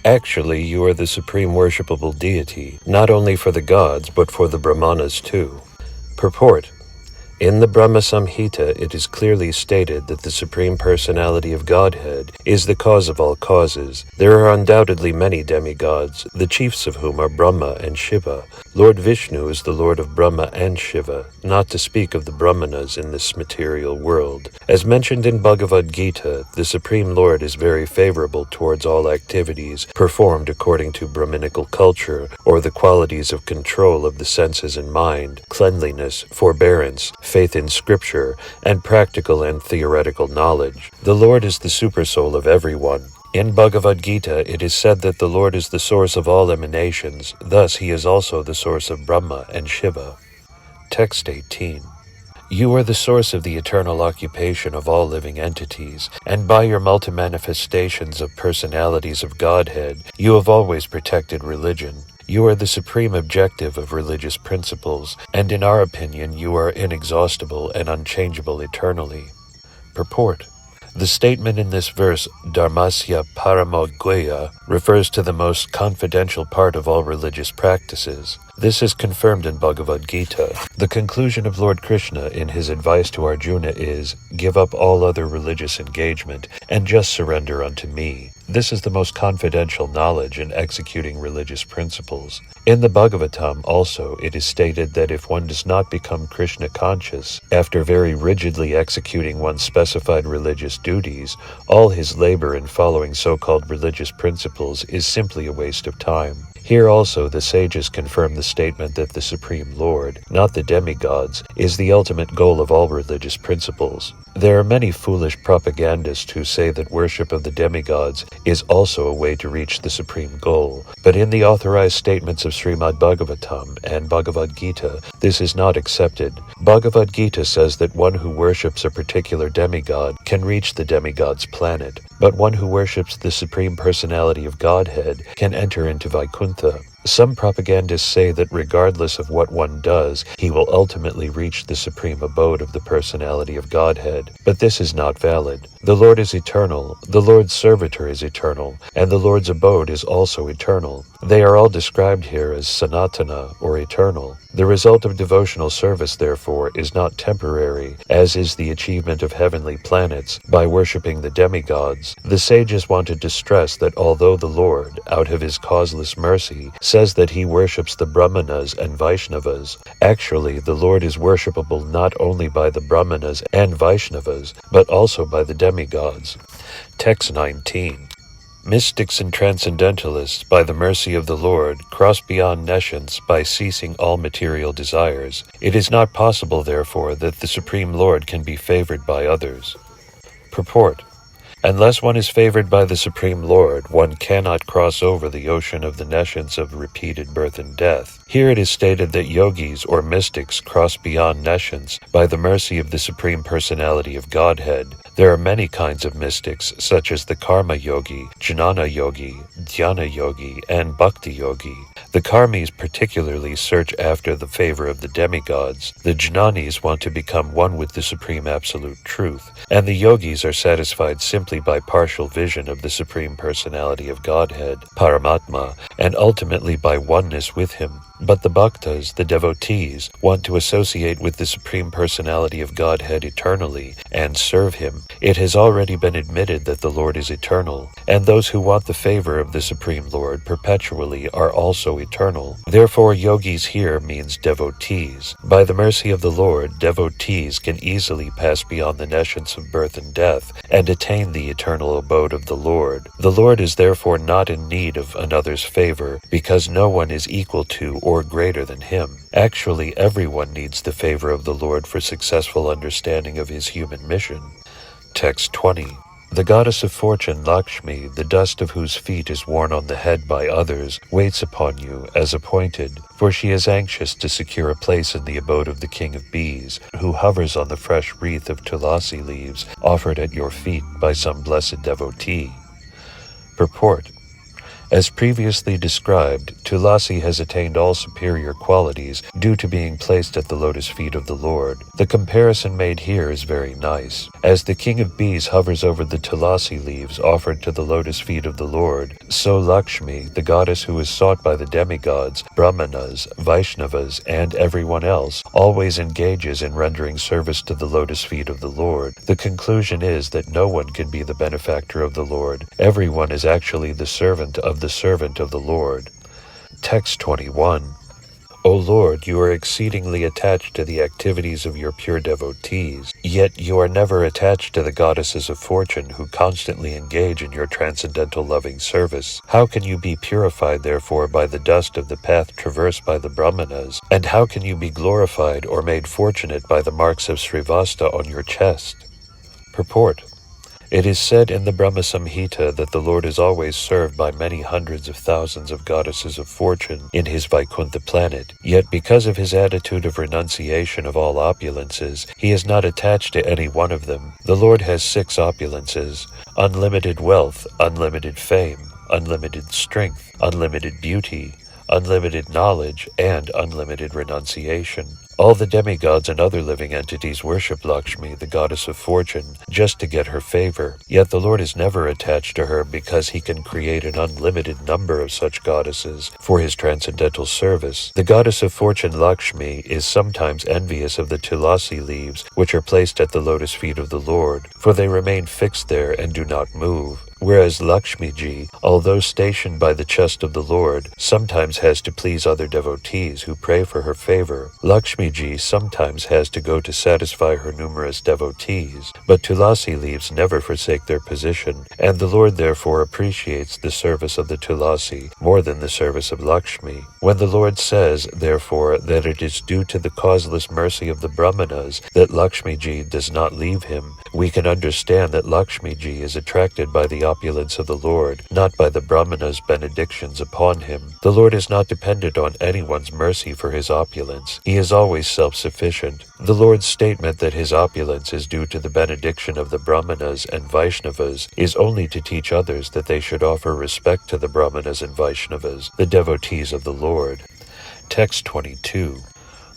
Actually, you are the supreme worshipable deity, not only for the gods, but for the Brahmanas too. Purport. In the Brahma Samhita, it is clearly stated that the Supreme Personality of Godhead is the cause of all causes. There are undoubtedly many demigods, the chiefs of whom are Brahma and Shiva. Lord Vishnu is the Lord of Brahma and Shiva, not to speak of the Brahmanas in this material world. As mentioned in Bhagavad Gita, the Supreme Lord is very favorable towards all activities performed according to Brahminical culture, or the qualities of control of the senses and mind, cleanliness, forbearance, faith in Scripture, and practical and theoretical knowledge. The Lord is the supersoul of everyone. In Bhagavad Gita, it is said that the Lord is the source of all emanations, thus he is also the source of Brahma and Shiva. Text 18. You are the source of the eternal occupation of all living entities, and by your multi-manifestations of personalities of Godhead, you have always protected religion. You are the supreme objective of religious principles, and in our opinion you are inexhaustible and unchangeable eternally. Purport. The statement in this verse, Dharmasya Paramogya, refers to the most confidential part of all religious practices. This is confirmed in Bhagavad Gita. The conclusion of Lord Krishna in his advice to Arjuna is, give up all other religious engagement and just surrender unto me. This is the most confidential knowledge in executing religious principles. In the Bhagavatam also, it is stated that if one does not become Krishna conscious after very rigidly executing one's specified religious duties, all his labor in following so-called religious principles is simply a waste of time. Here also the sages confirm the statement that the Supreme Lord, not the demigods, is the ultimate goal of all religious principles. There are many foolish propagandists who say that worship of the demigods is also a way to reach the supreme goal, but in the authorized statements of Srimad Bhagavatam and Bhagavad Gita, this is not accepted. Bhagavad Gita says that one who worships a particular demigod can reach the demigod's planet, but one who worships the Supreme Personality of Godhead can enter into Vaikuntha. Some propagandists say that regardless of what one does, he will ultimately reach the supreme abode of the personality of Godhead, but this is not valid. The Lord is eternal, the Lord's servitor is eternal, and the Lord's abode is also eternal. They are all described here as sanatana, or eternal. The result of devotional service, therefore, is not temporary, as is the achievement of heavenly planets by worshipping the demigods. The sages wanted to stress that although the Lord, out of his causeless mercy, says that he worships the Brahmanas and Vaishnavas, actually the Lord is worshipable not only by the Brahmanas and Vaishnavas, but also by the demigods. Text 19. Mystics and transcendentalists, by the mercy of the Lord, cross beyond nescience by ceasing all material desires. It is not possible, therefore, that the Supreme Lord can be favored by others. Purport. Unless one is favored by the Supreme Lord, one cannot cross over the ocean of the nescience of repeated birth and death. Here it is stated that yogis or mystics cross beyond nescience by the mercy of the Supreme Personality of Godhead. There are many kinds of mystics, such as the Karma Yogi, Jnana Yogi, Dhyana Yogi, and Bhakti Yogi. The Karmis particularly search after the favor of the demigods. The Jnanis want to become one with the Supreme Absolute Truth, and the Yogis are satisfied simply by partial vision of the Supreme Personality of Godhead, Paramatma, and ultimately by oneness with Him. But the bhaktas, the devotees, want to associate with the Supreme Personality of Godhead eternally and serve Him. It has already been admitted that the Lord is eternal, and those who want the favor of the Supreme Lord perpetually are also eternal. Therefore, yogis here means devotees. By the mercy of the Lord, devotees can easily pass beyond the nescience of birth and death and attain the eternal abode of the Lord. The Lord is therefore not in need of another's favor, because no one is equal to or greater than Him. Actually, everyone needs the favor of the Lord for successful understanding of His human mission. Text 20. The goddess of fortune, Lakshmi, the dust of whose feet is worn on the head by others, waits upon you as appointed, for she is anxious to secure a place in the abode of the king of bees, who hovers on the fresh wreath of tulasi leaves offered at your feet by some blessed devotee. Purport. As previously described, Tulasi has attained all superior qualities due to being placed at the lotus feet of the Lord. The comparison made here is very nice. As the king of bees hovers over the Tulasi leaves offered to the lotus feet of the Lord, so Lakshmi, the goddess who is sought by the demigods, Brahmanas, Vaishnavas, and everyone else, always engages in rendering service to the lotus feet of the Lord. The conclusion is that no one can be the benefactor of the Lord. Everyone is actually the servant of the Lord. Text 21. O Lord, you are exceedingly attached to the activities of your pure devotees, yet you are never attached to the goddesses of fortune who constantly engage in your transcendental loving service. How can you be purified, therefore, by the dust of the path traversed by the Brahmanas? And how can you be glorified or made fortunate by the marks of Srivasta on your chest? Purport. It is said in the Brahma Samhita that the Lord is always served by many hundreds of thousands of goddesses of fortune in his Vaikuntha planet, yet because of his attitude of renunciation of all opulences, he is not attached to any one of them. The Lord has 6 opulences: unlimited wealth, unlimited fame, unlimited strength, unlimited beauty, unlimited knowledge, and unlimited renunciation. All the demigods and other living entities worship Lakshmi, the goddess of fortune, just to get her favor. Yet the Lord is never attached to her because he can create an unlimited number of such goddesses for his transcendental service. The goddess of fortune Lakshmi is sometimes envious of the tulasi leaves which are placed at the lotus feet of the Lord, for they remain fixed there and do not move. Whereas Lakshmi-ji, although stationed by the chest of the Lord, sometimes has to please other devotees who pray for her favor. Lakshmi-ji sometimes has to go to satisfy her numerous devotees, but tulasi leaves never forsake their position, and the Lord therefore appreciates the service of the tulasi more than the service of Lakshmi. When the Lord says, therefore, that it is due to the causeless mercy of the Brahmanas that Lakshmi-ji does not leave him, we can understand that Lakshmi-ji is attracted by the opulence of the Lord, not by the Brahmana's benedictions upon him. The Lord is not dependent on anyone's mercy for his opulence. He is always self-sufficient. The Lord's statement that his opulence is due to the benediction of the Brahmanas and Vaishnavas is only to teach others that they should offer respect to the Brahmanas and Vaishnavas, the devotees of the Lord. Text 22.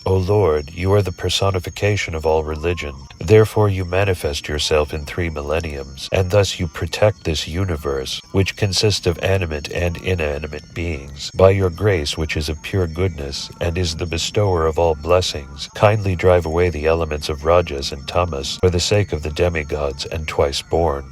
O Lord, you are the personification of all religion. Therefore you manifest yourself in 3 millenniums, and thus you protect this universe, which consists of animate and inanimate beings. By your grace, which is of pure goodness, and is the bestower of all blessings, kindly drive away the elements of rajas and tamas for the sake of the demigods and twice born.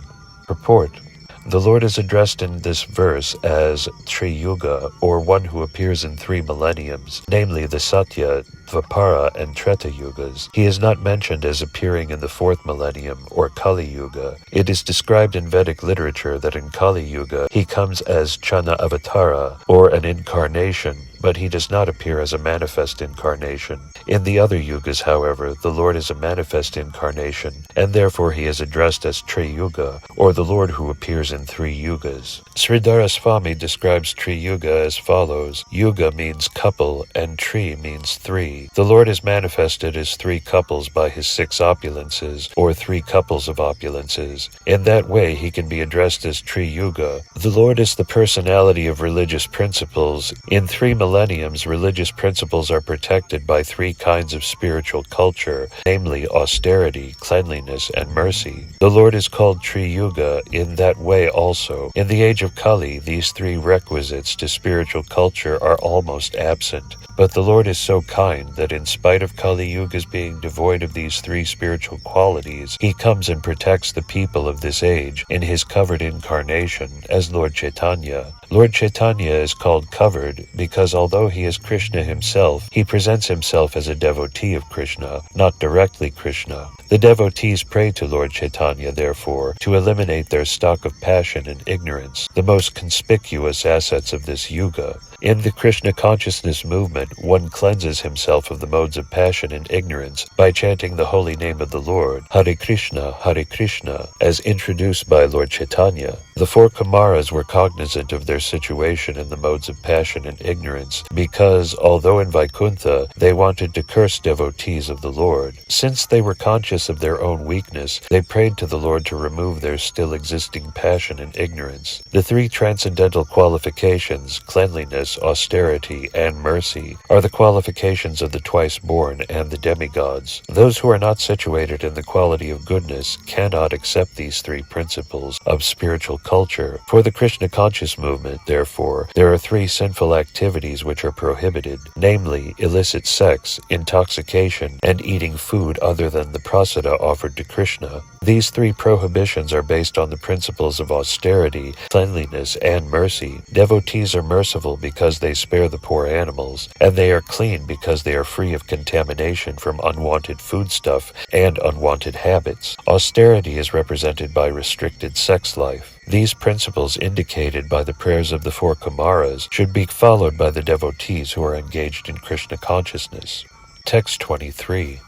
Purport. The Lord is addressed in this verse as Triyuga, or one who appears in 3 millenniums, namely the Satya, Dvapara, and Treta Yugas. He is not mentioned as appearing in the 4th millennium, or Kali Yuga. It is described in Vedic literature that in Kali Yuga he comes as Chana Avatara, or an incarnation, but he does not appear as a manifest incarnation. In the other yugas, however, the Lord is a manifest incarnation, and therefore he is addressed as Triyuga, or the Lord who appears in 3 yugas. Sridhara Swami describes Triyuga as follows: Yuga means couple, and Tri means 3. The Lord is manifested as 3 couples by his 6 opulences, or 3 couples of opulences. In that way he can be addressed as Triyuga. The Lord is the personality of religious principles. In 3 millenniums, religious principles are protected by 3 kinds of spiritual culture, namely austerity, cleanliness, and mercy. The Lord is called Triyuga in that way also. In the age of Kali, these 3 requisites to spiritual culture are almost absent. But the Lord is so kind that in spite of Kali Yuga's being devoid of these 3 spiritual qualities, he comes and protects the people of this age in his covered incarnation as Lord Chaitanya. Lord Chaitanya is called covered because although he is Krishna himself, he presents himself as a devotee of Krishna, not directly Krishna. The devotees pray to Lord Chaitanya, therefore, to eliminate their stock of passion and ignorance, the most conspicuous assets of this yuga. In the Krishna consciousness movement, one cleanses himself of the modes of passion and ignorance by chanting the holy name of the Lord, Hare Krishna, as introduced by Lord Chaitanya. The four Kumaras were cognizant of their situation in the modes of passion and ignorance, because, although in Vaikuntha, they wanted to curse devotees of the Lord. Since they were conscious of their own weakness, they prayed to the Lord to remove their still existing passion and ignorance. The three transcendental qualifications, cleanliness, austerity, and mercy, are the qualifications of the twice-born and the demigods. Those who are not situated in the quality of goodness cannot accept these three principles of spiritual culture. For the Krishna conscious movement, therefore, there are three sinful activities which are prohibited, namely illicit sex, intoxication, and eating food other than the prasada offered to Krishna. These three prohibitions are based on the principles of austerity, cleanliness, and mercy. Devotees are merciful because they spare the poor animals, and they are clean because they are free of contamination from unwanted foodstuff and unwanted habits. Austerity is represented by restricted sex life. These principles indicated by the prayers of the four Kumaras should be followed by the devotees who are engaged in Krishna consciousness. Text 23.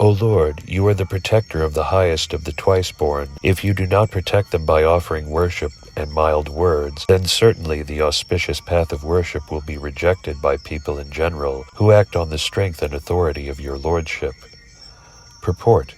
O Lord, you are the protector of the highest of the twice-born. If you do not protect them by offering worship and mild words, then certainly the auspicious path of worship will be rejected by people in general who act on the strength and authority of your lordship. Purport.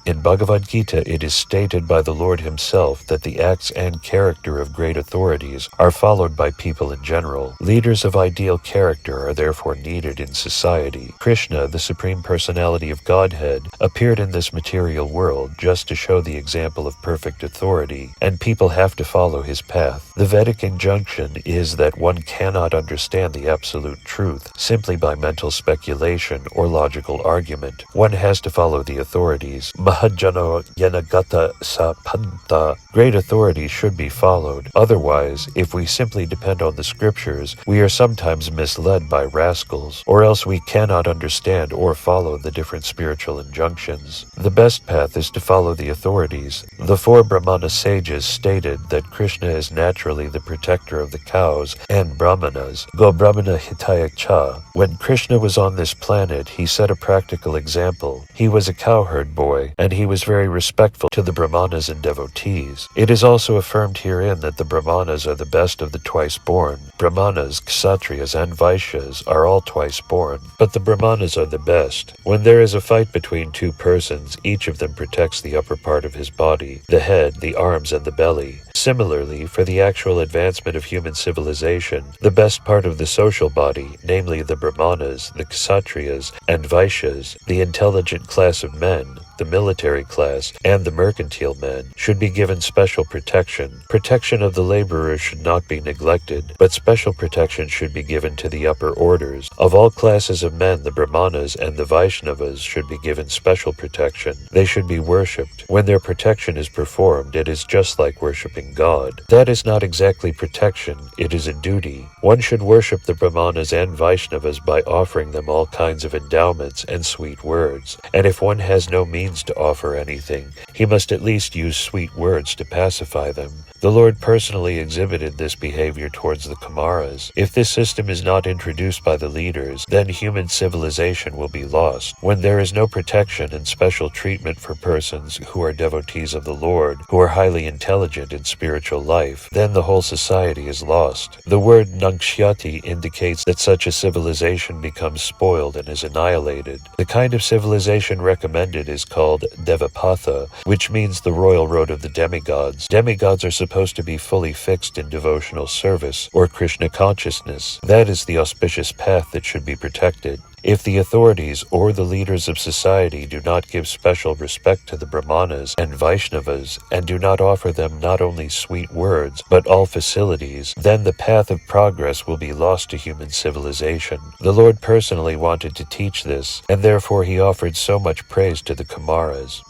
In Bhagavad Gita, it is stated by the Lord himself that the acts and character of great authorities are followed by people in general. Leaders of ideal character are therefore needed in society. Krishna, the Supreme Personality of Godhead, appeared in this material world just to show the example of perfect authority, and people have to follow his path. The Vedic injunction is that one cannot understand the absolute truth simply by mental speculation or logical argument. One has to follow the authorities. Mahajano Yanagata Sapanta. Great authorities should be followed. Otherwise, if we simply depend on the scriptures, we are sometimes misled by rascals, or else we cannot understand or follow the different spiritual injunctions. The best path is to follow the authorities. The four Brahmana sages stated that Krishna is naturally the protector of the cows and Brahmanas. Go Brahmana Hitaya Cha. When Krishna was on this planet, he set a practical example. He was a cowherd boy, and he was very respectful to the Brahmanas and devotees. It is also affirmed herein that the Brahmanas are the best of the twice-born. Brahmanas, Kshatriyas, and Vaishyas are all twice-born, but the Brahmanas are the best. When there is a fight between two persons, each of them protects the upper part of his body, the head, the arms, and the belly. Similarly, for the actual advancement of human civilization, the best part of the social body, namely the Brahmanas, the Kshatriyas, and Vaishyas, the intelligent class of men, the military class, and the mercantile men, should be given special protection. Protection of the laborers should not be neglected, but special protection should be given to the upper orders. Of all classes of men, the Brahmanas and the Vaishnavas should be given special protection. They should be worshipped. When their protection is performed, it is just like worshipping God. That is not exactly protection, it is a duty. One should worship the Brahmanas and Vaishnavas by offering them all kinds of endowments and sweet words, and if one has no means to offer anything, he must at least use sweet words to pacify them. The Lord personally exhibited this behavior towards the Kumaras. If this system is not introduced by the leaders, then human civilization will be lost. When there is no protection and special treatment for persons who are devotees of the Lord, who are highly intelligent in spiritual life, then the whole society is lost. The word Nangshyati indicates that such a civilization becomes spoiled and is annihilated. The kind of civilization recommended is called Devapatha, which means the royal road of the demigods. Demigods are supposed to be fully fixed in devotional service or Krishna consciousness. That is the auspicious path that should be protected. If the authorities or the leaders of society do not give special respect to the Brahmanas and Vaishnavas and do not offer them not only sweet words but all facilities, then the path of progress will be lost to human civilization. The Lord personally wanted to teach this, and therefore he offered so much praise to the Kumaras.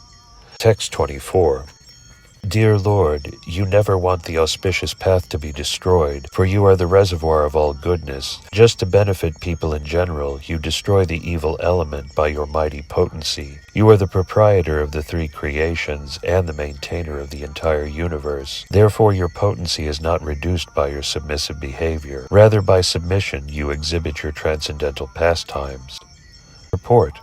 Text 24. Dear Lord, you never want the auspicious path to be destroyed, for you are the reservoir of all goodness. Just to benefit people in general, you destroy the evil element by your mighty potency. You are the proprietor of the three creations and the maintainer of the entire universe. Therefore your potency is not reduced by your submissive behavior. Rather, by submission you exhibit your transcendental pastimes. Purport.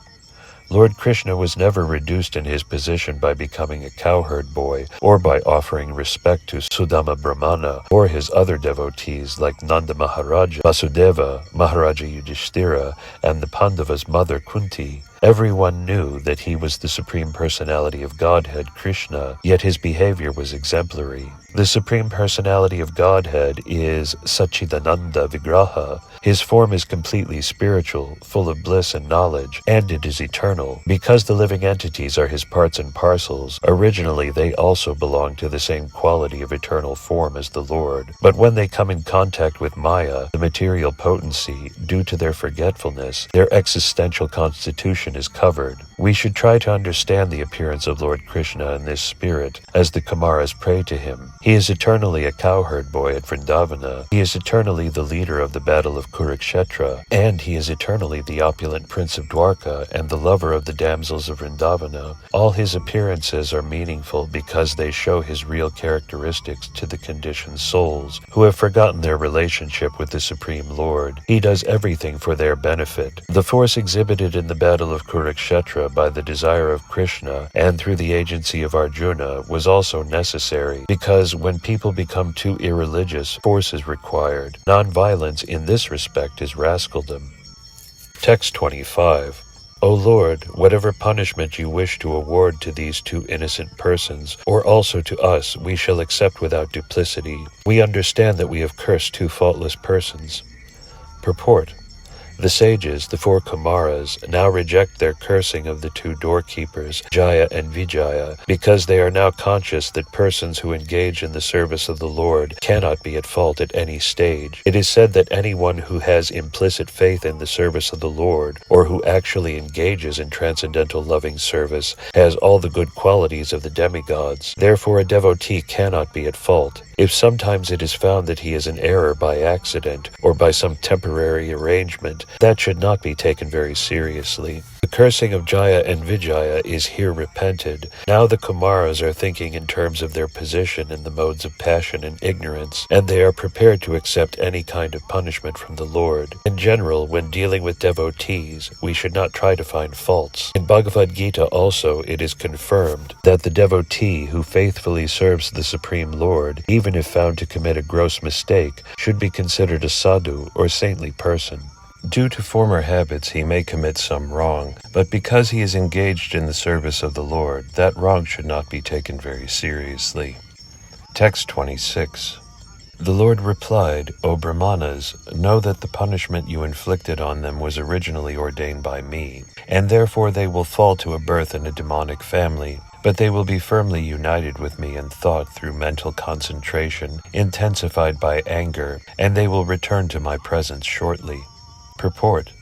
Lord Krishna was never reduced in his position by becoming a cowherd boy or by offering respect to Sudama Brahmana or his other devotees like Nanda Maharaja, Vasudeva, Maharaja Yudhishthira, and the Pandavas' mother Kunti. Everyone knew that he was the Supreme Personality of Godhead, Krishna, yet his behavior was exemplary. The Supreme Personality of Godhead is Satchidananda Vigraha. His form is completely spiritual, full of bliss and knowledge, and it is eternal. Because the living entities are his parts and parcels, originally they also belong to the same quality of eternal form as the Lord. But when they come in contact with Maya, the material potency, due to their forgetfulness, their existential constitution is covered. We should try to understand the appearance of Lord Krishna in this spirit, as the Kumaras pray to him. He is eternally a cowherd boy at Vrindavana. He is eternally the leader of the battle of Kurukshetra, and he is eternally the opulent prince of Dwarka and the lover of the damsels of Vrindavana. All his appearances are meaningful because they show his real characteristics to the conditioned souls who have forgotten their relationship with the Supreme Lord. He does everything for their benefit. The force exhibited in the battle of Kurukshetra by the desire of Krishna and through the agency of Arjuna was also necessary, because when people become too irreligious, force is required. Non-violence in this respect is rascaldom. Text 25. O Lord, whatever punishment you wish to award to these two innocent persons, or also to us, we shall accept without duplicity. We understand that we have cursed two faultless persons. Purport. The sages, the four Kumaras, now reject their cursing of the two doorkeepers, Jaya and Vijaya, because they are now conscious that persons who engage in the service of the Lord cannot be at fault at any stage. It is said that anyone who has implicit faith in the service of the Lord, or who actually engages in transcendental loving service, has all the good qualities of the demigods. Therefore a devotee cannot be at fault. If sometimes it is found that he is in error by accident, or by some temporary arrangement, that should not be taken very seriously. The cursing of Jaya and Vijaya is here repented. Now the Kumaras are thinking in terms of their position in the modes of passion and ignorance, and they are prepared to accept any kind of punishment from the Lord. In general, when dealing with devotees, we should not try to find faults. In Bhagavad Gita also it is confirmed that the devotee who faithfully serves the Supreme Lord, even if found to commit a gross mistake, should be considered a sadhu or saintly person. Due to former habits he may commit some wrong, but because he is engaged in the service of the Lord, that wrong should not be taken very seriously. Text 26. The Lord replied, O Brahmanas, know that the punishment you inflicted on them was originally ordained by me, and therefore they will fall to a birth in a demonic family. But they will be firmly united with me in thought through mental concentration, intensified by anger, and they will return to my presence shortly. Purport.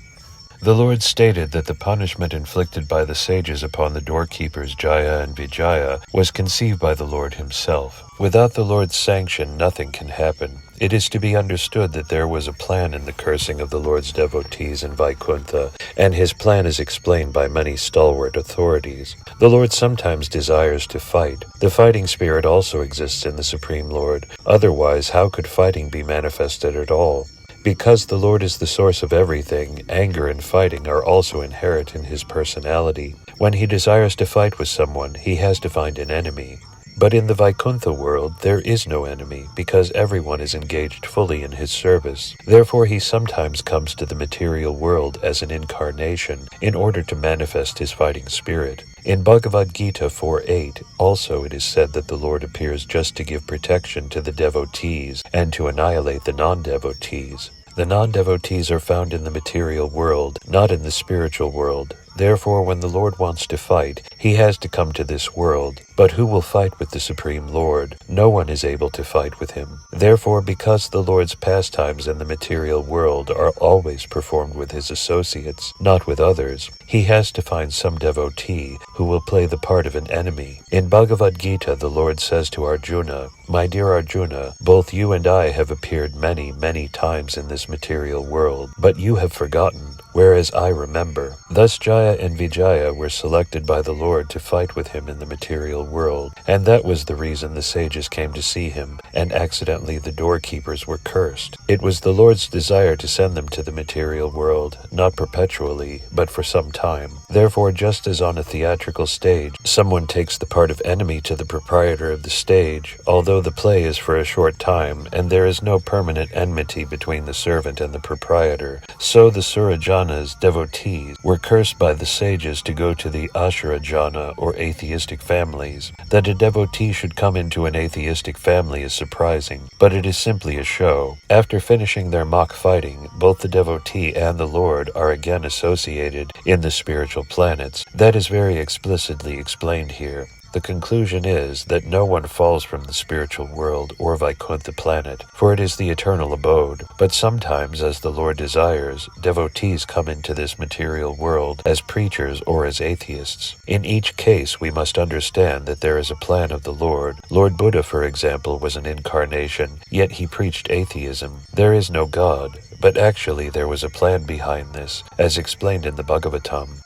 The Lord stated that the punishment inflicted by the sages upon the doorkeepers Jaya and Vijaya was conceived by the Lord himself. Without the Lord's sanction, nothing can happen. It is to be understood that there was a plan in the cursing of the Lord's devotees in Vaikuntha, and his plan is explained by many stalwart authorities. The Lord sometimes desires to fight. The fighting spirit also exists in the Supreme Lord. Otherwise, how could fighting be manifested at all? Because the Lord is the source of everything, anger and fighting are also inherent in his personality. When he desires to fight with someone, he has to find an enemy. But in the Vaikuntha world, there is no enemy, because everyone is engaged fully in his service. Therefore he sometimes comes to the material world as an incarnation, in order to manifest his fighting spirit. In Bhagavad Gita 4.8, also it is said that the Lord appears just to give protection to the devotees, and to annihilate the non-devotees. The non-devotees are found in the material world, not in the spiritual world. Therefore, when the Lord wants to fight, he has to come to this world. But who will fight with the Supreme Lord? No one is able to fight with him. Therefore, because the Lord's pastimes in the material world are always performed with his associates, not with others, he has to find some devotee who will play the part of an enemy. In Bhagavad Gita, the Lord says to Arjuna, My dear Arjuna, both you and I have appeared many, many times in this material world, but you have forgotten, whereas I remember. Thus Jaya and Vijaya were selected by the Lord to fight with him in the material world, and that was the reason the sages came to see him, and accidentally the doorkeepers were cursed. It was the Lord's desire to send them to the material world, not perpetually, but for some time. Therefore, just as on a theatrical stage, someone takes the part of enemy to the proprietor of the stage, although the play is for a short time, and there is no permanent enmity between the servant and the proprietor, so the Surajana's devotees were cursed by the sages to go to the Asharajana or atheistic families. That a devotee should come into an atheistic family is surprising, but it is simply a show. After finishing their mock fighting, both the devotee and the Lord are again associated in the spiritual planets. That is very explicitly explained here. The conclusion is that no one falls from the spiritual world or Vaikuntha planet, for it is the eternal abode. But sometimes, as the Lord desires, devotees come into this material world as preachers or as atheists. In each case, we must understand that there is a plan of the Lord. Lord Buddha, for example, was an incarnation, yet he preached atheism. There is no God, but actually there was a plan behind this, as explained in the Bhagavatam.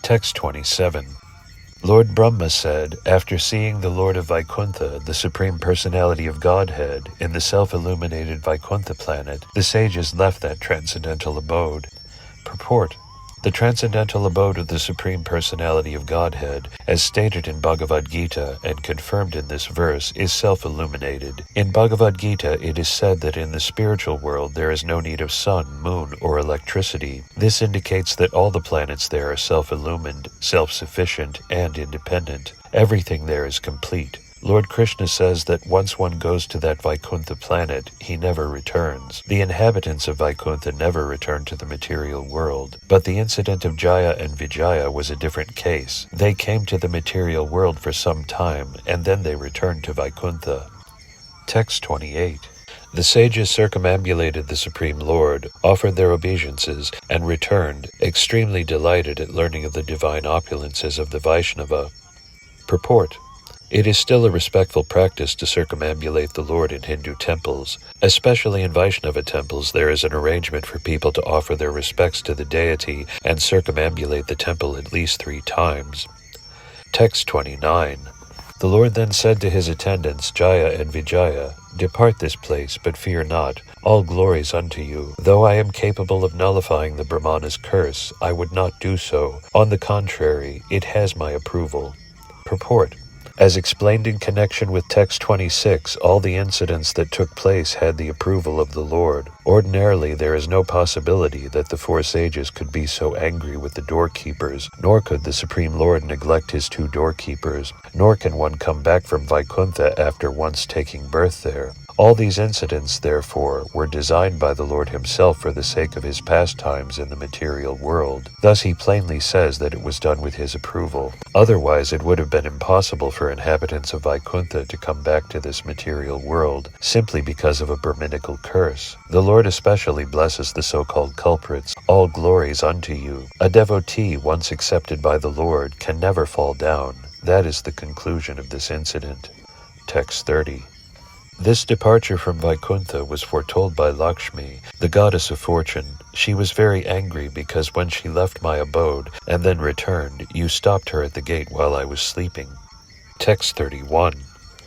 Text 27. Lord Brahma said, after seeing the Lord of Vaikuntha, the Supreme Personality of Godhead, in the self-illuminated Vaikuntha planet, the sages left that transcendental abode. Purport. The transcendental abode of the Supreme Personality of Godhead, as stated in Bhagavad Gita and confirmed in this verse, is self-illuminated. In Bhagavad Gita, it is said that in the spiritual world there is no need of sun, moon, or electricity. This indicates that all the planets there are self-illumined, self-sufficient, and independent. Everything there is complete. Lord Krishna says that once one goes to that Vaikuntha planet, he never returns. The inhabitants of Vaikuntha never return to the material world. But the incident of Jaya and Vijaya was a different case. They came to the material world for some time, and then they returned to Vaikuntha. Text 28. The sages circumambulated the Supreme Lord, offered their obeisances, and returned, extremely delighted at learning of the divine opulences of the Vaishnava. Purport. It is still a respectful practice to circumambulate the Lord in Hindu temples. Especially in Vaishnava temples, there is an arrangement for people to offer their respects to the deity and circumambulate the temple at least 3 times. Text 29. The Lord then said to his attendants, Jaya and Vijaya, Depart this place, but fear not. All glories unto you. Though I am capable of nullifying the Brahmana's curse, I would not do so. On the contrary, it has my approval. Purport. As explained in connection with text 26, all the incidents that took place had the approval of the Lord. Ordinarily, there is no possibility that the 4 sages could be so angry with the doorkeepers, nor could the Supreme Lord neglect his 2 doorkeepers, nor can one come back from Vaikuntha after once taking birth there. All these incidents, therefore, were designed by the Lord himself for the sake of his pastimes in the material world. Thus he plainly says that it was done with his approval. Otherwise, it would have been impossible for inhabitants of Vaikuntha to come back to this material world, simply because of a Brahminical curse. The Lord especially blesses the so-called culprits. All glories unto you. A devotee once accepted by the Lord can never fall down. That is the conclusion of this incident. Text 30. This departure from Vaikuntha was foretold by Lakshmi, the goddess of fortune. She was very angry because when she left my abode and then returned, you stopped her at the gate while I was sleeping. Text 31.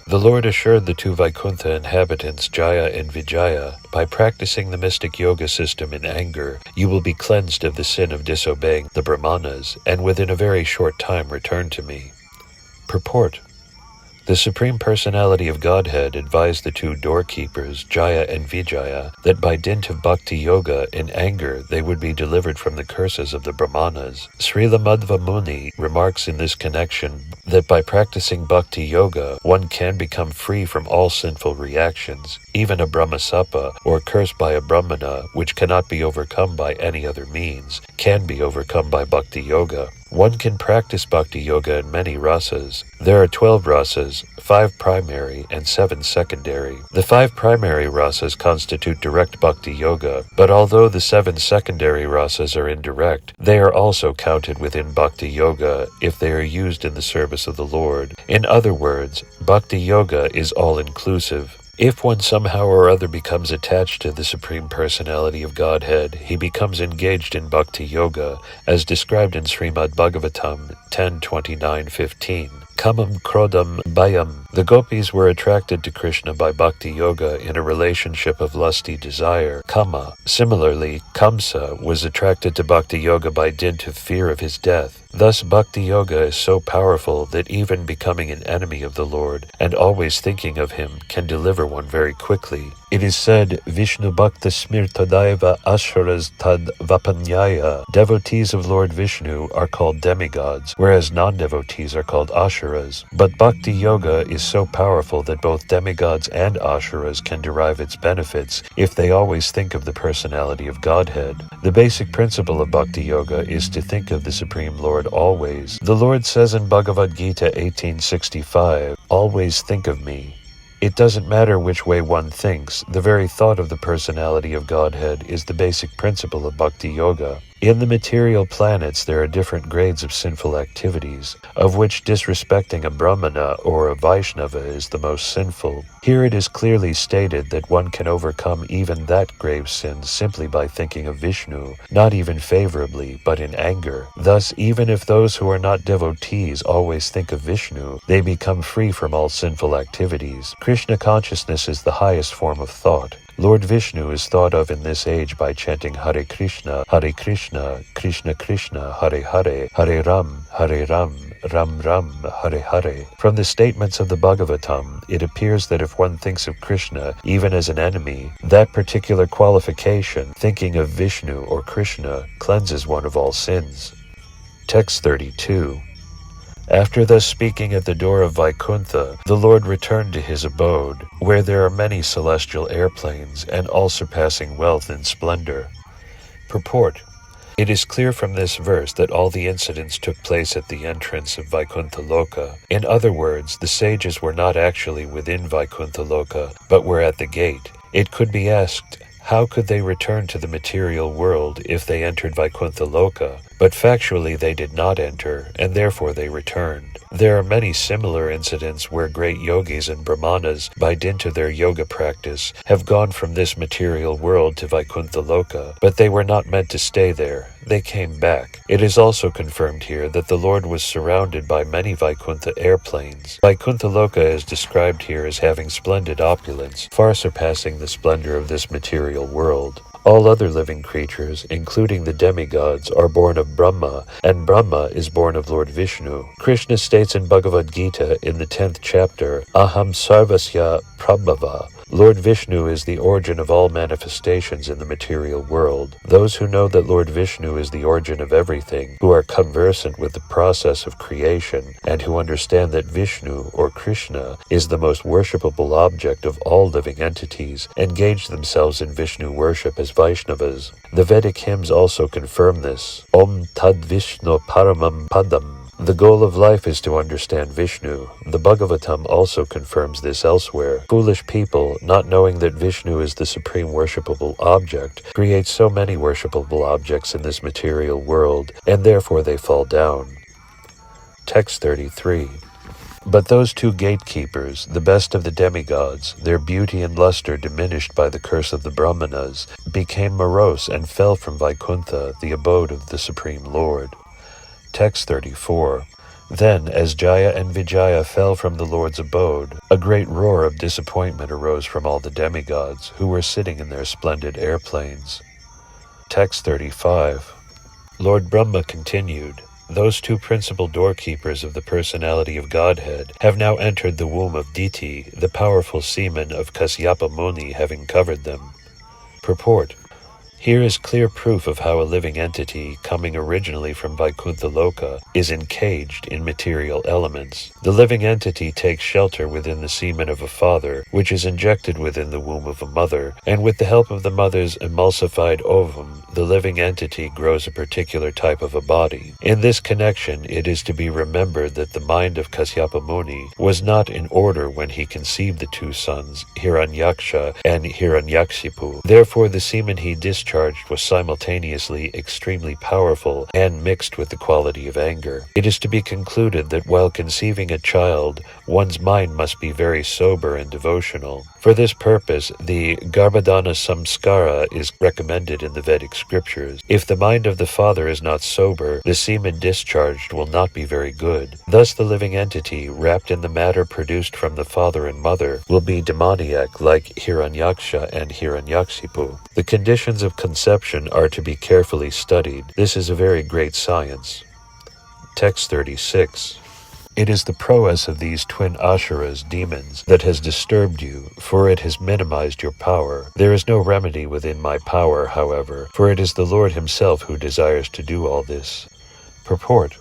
The Lord assured the 2 Vaikuntha inhabitants, Jaya and Vijaya, by practicing the mystic yoga system in anger, you will be cleansed of the sin of disobeying the Brahmanas, and within a very short time return to me. Purport. The Supreme Personality of Godhead advised the 2 doorkeepers, Jaya and Vijaya, that by dint of bhakti yoga in anger they would be delivered from the curses of the Brahmanas. Srila Madhva Muni remarks in this connection that by practicing bhakti yoga one can become free from all sinful reactions. Even a Brahmasapa, or curse by a Brahmana, which cannot be overcome by any other means, can be overcome by bhakti yoga. One can practice bhakti yoga in many rasas. There are 12 rasas, 5 primary and 7 secondary. The 5 primary rasas constitute direct bhakti yoga, but although the 7 secondary rasas are indirect, they are also counted within bhakti yoga if they are used in the service of the Lord. In other words, bhakti yoga is all-inclusive. If one somehow or other becomes attached to the Supreme Personality of Godhead, he becomes engaged in Bhakti Yoga, as described in Srimad Bhagavatam 10:29-15. Kamam Krodam Bhayam. The gopis were attracted to Krishna by bhakti yoga in a relationship of lusty desire, kama. Similarly, Kamsa was attracted to bhakti yoga by dint of fear of his death. Thus bhakti yoga is so powerful that even becoming an enemy of the Lord and always thinking of him can deliver one very quickly. It is said, Vishnu Bhakta Smirtadaiva Asharas Tad Vapanyaya. Devotees of Lord Vishnu are called demigods, whereas non-devotees are called asharas. But bhakti yoga is so powerful that both demigods and asharas can derive its benefits if they always think of the personality of Godhead. The basic principle of bhakti yoga is to think of the Supreme Lord always. The Lord says in Bhagavad Gita 18:65, always think of me. It doesn't matter which way one thinks, the very thought of the personality of Godhead is the basic principle of bhakti yoga. In the material planets there are different grades of sinful activities, of which disrespecting a Brahmana or a Vaishnava is the most sinful. Here it is clearly stated that one can overcome even that grave sin simply by thinking of Vishnu, not even favorably, but in anger. Thus, even if those who are not devotees always think of Vishnu, they become free from all sinful activities. Krishna consciousness is the highest form of thought. Lord Vishnu is thought of in this age by chanting Hare Krishna, Krishna Krishna, Hare Hare, Hare Ram, Ram Ram, Hare Hare. From the statements of the Bhagavatam, it appears that if one thinks of Krishna even as an enemy, that particular qualification, thinking of Vishnu or Krishna, cleanses one of all sins. Text 32. After thus speaking at the door of Vaikuntha, the Lord returned to his abode, where there are many celestial airplanes and all-surpassing wealth and splendor. Purport. It is clear from this verse that all the incidents took place at the entrance of Vaikuntha Loka. In other words, the sages were not actually within Vaikuntha Loka, but were at the gate. It could be asked, how could they return to the material world if they entered Vaikuntha Loka? But factually they did not enter, and therefore they returned. There are many similar incidents where great yogis and brahmanas, by dint of their yoga practice, have gone from this material world to Vaikuntha Loka, but they were not meant to stay there. They came back. It is also confirmed here that the Lord was surrounded by many Vaikuntha airplanes. Vaikuntha Loka is described here as having splendid opulence, far surpassing the splendor of this material world. All other living creatures, including the demigods, are born of Brahma, and Brahma is born of Lord Vishnu. Krishna states in Bhagavad Gita in the 10th chapter, Aham Sarvasya Prabhava. Lord Vishnu is the origin of all manifestations in the material world. Those who know that Lord Vishnu is the origin of everything, who are conversant with the process of creation, and who understand that Vishnu, or Krishna, is the most worshipable object of all living entities, engage themselves in Vishnu worship as Vaishnavas. The Vedic hymns also confirm this. Om Tad Vishnu Paramam Padam. The goal of life is to understand Vishnu. The Bhagavatam also confirms this elsewhere. Foolish people, not knowing that Vishnu is the supreme worshipable object, create so many worshipable objects in this material world, and therefore they fall down. Text 33. But those two gatekeepers, the best of the demigods, their beauty and luster diminished by the curse of the Brahmanas, became morose and fell from Vaikuntha, the abode of the Supreme Lord. Text 34. Then, as Jaya and Vijaya fell from the Lord's abode, a great roar of disappointment arose from all the demigods, who were sitting in their splendid airplanes. Text 35. Lord Brahma continued, those two principal doorkeepers of the personality of Godhead have now entered the womb of Diti, the powerful semen of Kasyapa Muni having covered them. Purport. Here is clear proof of how a living entity, coming originally from Vaikuntha Loka, is encaged in material elements. The living entity takes shelter within the semen of a father, which is injected within the womb of a mother, and with the help of the mother's emulsified ovum, the living entity grows a particular type of a body. In this connection, it is to be remembered that the mind of Kasyapa Muni was not in order when he conceived the two sons, Hiranyaksha and Hiranyakshipu. Therefore, the semen he discharged was simultaneously extremely powerful and mixed with the quality of anger. It is to be concluded that while conceiving a child, one's mind must be very sober and devotional. For this purpose, the Garbhadhana Samskara is recommended in the Vedic scriptures. If the mind of the father is not sober, the semen discharged will not be very good. Thus the living entity, wrapped in the matter produced from the father and mother, will be demoniac like Hiranyaksha and Hiranyaksipu. The conditions of conception are to be carefully studied. This is a very great science. Text 36. It is the prowess of these twin Ashuras, demons, that has disturbed you, for it has minimized your power. There is no remedy within my power, however, for it is the Lord himself who desires to do all this. Purport.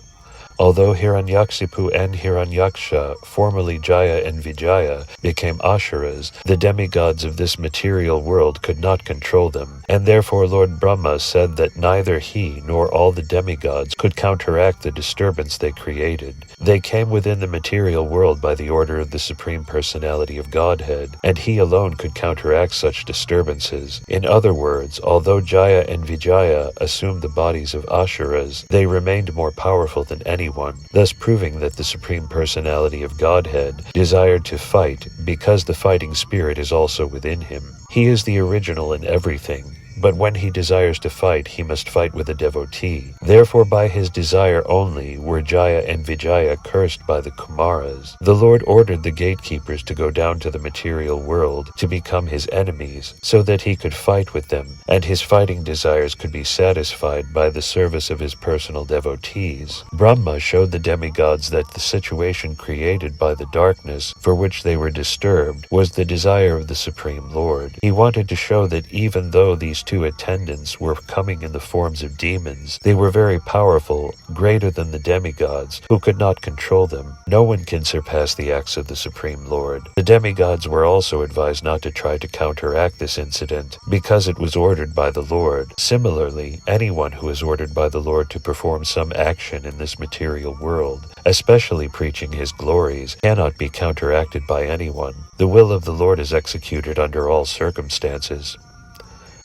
Although Hiranyaksipu and Hiranyaksha, formerly Jaya and Vijaya, became Ashuras, the demigods of this material world could not control them, and therefore Lord Brahma said that neither he nor all the demigods could counteract the disturbance they created. They came within the material world by the order of the Supreme Personality of Godhead, and he alone could counteract such disturbances. In other words, although Jaya and Vijaya assumed the bodies of Ashuras, they remained more powerful than anyone, thus proving that the Supreme Personality of Godhead desired to fight because the fighting spirit is also within him. He is the original in everything, but when he desires to fight, he must fight with a devotee. Therefore, by his desire only were Jaya and Vijaya cursed by the Kumaras. The Lord ordered the gatekeepers to go down to the material world to become his enemies, so that he could fight with them, and his fighting desires could be satisfied by the service of his personal devotees. Brahma showed the demigods that the situation created by the darkness for which they were disturbed was the desire of the Supreme Lord. He wanted to show that even though these two attendants were coming in the forms of demons, they were very powerful, greater than the demigods, who could not control them. No one can surpass the acts of the Supreme Lord. The demigods were also advised not to try to counteract this incident, because it was ordered by the Lord. Similarly, anyone who is ordered by the Lord to perform some action in this material world, especially preaching his glories, cannot be counteracted by anyone. The will of the Lord is executed under all circumstances.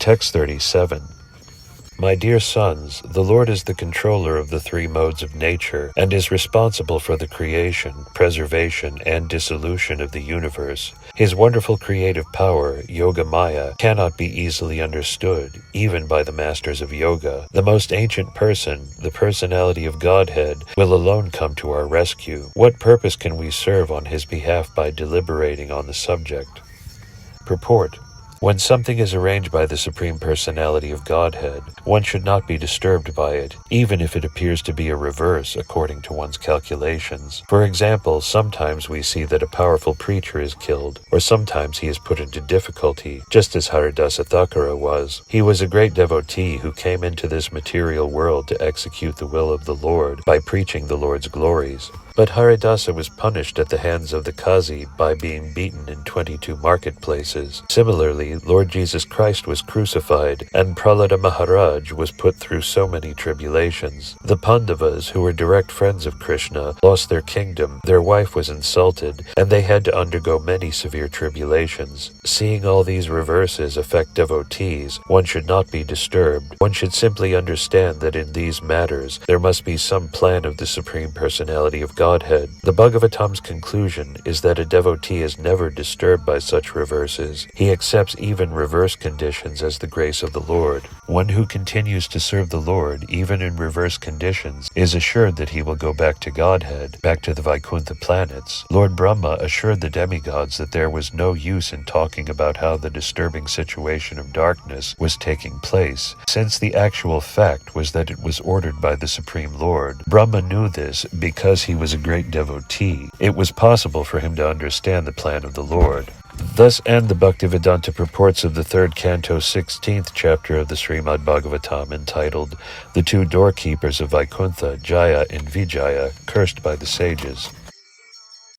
Text 37. My dear sons, the Lord is the controller of the three modes of nature and is responsible for the creation, preservation, and dissolution of the universe. His wonderful creative power, Yoga Maya, cannot be easily understood, even by the masters of yoga. The most ancient person, the personality of Godhead, will alone come to our rescue. What purpose can we serve on his behalf by deliberating on the subject? Purport. When something is arranged by the Supreme Personality of Godhead, one should not be disturbed by it, even if it appears to be a reverse according to one's calculations. For example, sometimes we see that a powerful preacher is killed, or sometimes he is put into difficulty, just as Haridasa Thakura was. He was a great devotee who came into this material world to execute the will of the Lord by preaching the Lord's glories. But Haridasa was punished at the hands of the Qazi by being beaten in 22 marketplaces. Similarly, Lord Jesus Christ was crucified, and Prahlada Maharaj was put through so many tribulations. The Pandavas, who were direct friends of Krishna, lost their kingdom, their wife was insulted, and they had to undergo many severe tribulations. Seeing all these reverses affect devotees, one should not be disturbed. One should simply understand that in these matters, there must be some plan of the Supreme Personality of Godhead. The Bhagavatam's conclusion is that a devotee is never disturbed by such reverses. He accepts even reverse conditions as the grace of the Lord. One who continues to serve the Lord, even in reverse conditions, is assured that he will go back to Godhead, back to the Vaikuntha planets. Lord Brahma assured the demigods that there was no use in talking about how the disturbing situation of darkness was taking place, since the actual fact was that it was ordered by the Supreme Lord. Brahma knew this because he was a great devotee. It was possible for him to understand the plan of the Lord. Thus end the Bhaktivedanta Purports of the 3rd Canto, 16th chapter of the Srimad Bhagavatam, entitled The Two Doorkeepers of Vaikuntha, Jaya and Vijaya, Cursed by the Sages.